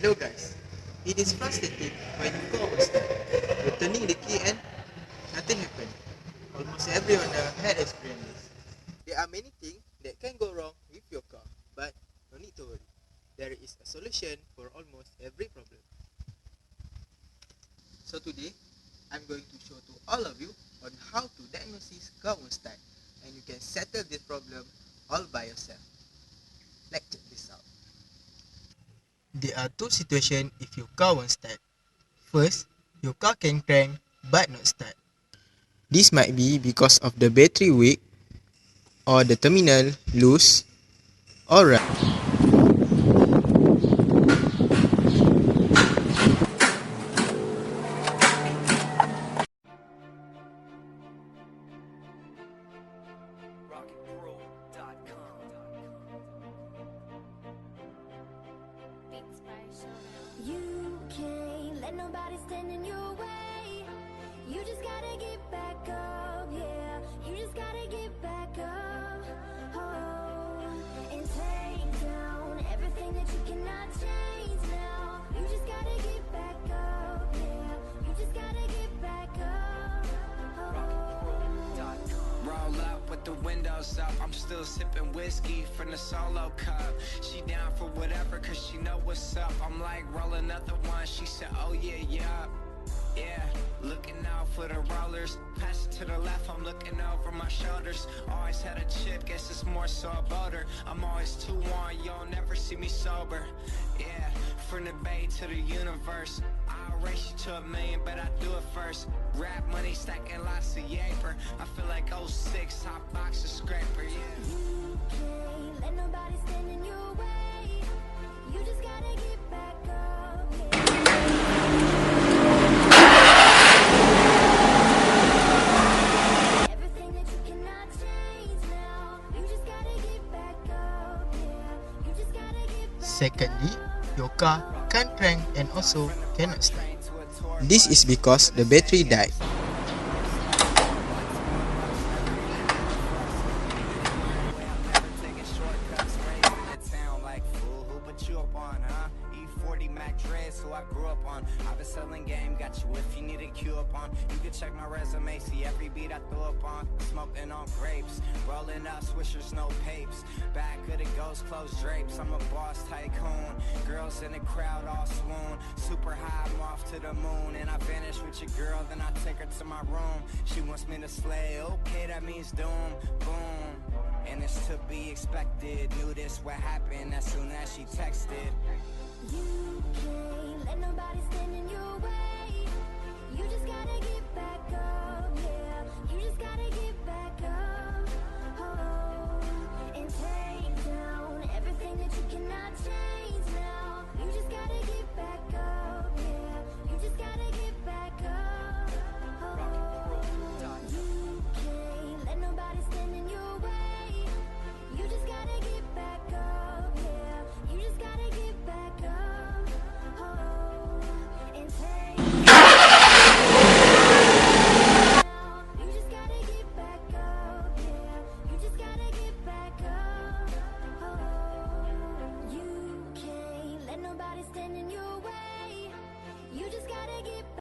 Hello guys, it is frustrating when you go overstep. You're turning the key and nothing happened. Almost everyone had experienced this. There are many things that can go wrong with your car, but no need to worry. There is a solution for almost every problem. So today, I'm going to show to all of you on how to diagnose car won't start, and you can settle this problem all by yourself. Let's check this out. There are two situations if your car won't start. First, your car can crank but not start. This might be because of the battery weak or the terminal loose or right. You can't let nobody stand in your way. You just gotta get back up, yeah. You just gotta get back up, oh, and take down everything that you cannot change now. You just gotta get back up, yeah. You just gotta get back up, oh. Roll up with the windows up, I'm still sipping whiskey from the solo cup. She down for whatever cause she know what's up. I'm like, roll another one, she said, oh yeah, yeah, looking out for the rollers. Pass it to the left, I'm looking over my shoulders. Always had a chip, guess it's more so about her. I'm always too on, you'll never see me sober. Yeah, from the bay to the universe, I'll race you to 1,000,000, but I do it first. Rap money stacking lots of yaper. I feel like 06, hot box of scraper, yeah. You can't let nobody stand in your way. You just gotta get back up, yeah. Everything that you cannot change now. You just gotta get back up, yeah. You just gotta get back Secondly, your car can't crank and also cannot start. To a tour This is because the battery died. taking shortcuts, raised in the town like fool. Who put you up on, huh? E40 Mac Dreads, who I grew up on. I've been selling game, got you if you need a cue up on. You can check my resume, see every beat I threw up on. Smoking on grapes, rolling up swishers, no papes. Back of the ghost closed drapes, I'm a boss tycoon. Girls in the crowd all swoon. Super high, I'm off to the moon. And I vanish with your girl, then I take her to my room. She wants me to slay, okay, that means doom, boom. And it's to be expected. Knew this would happen as soon as she texted. You can't let nobody stand in your way. You just gotta get back up, yeah. You just gotta get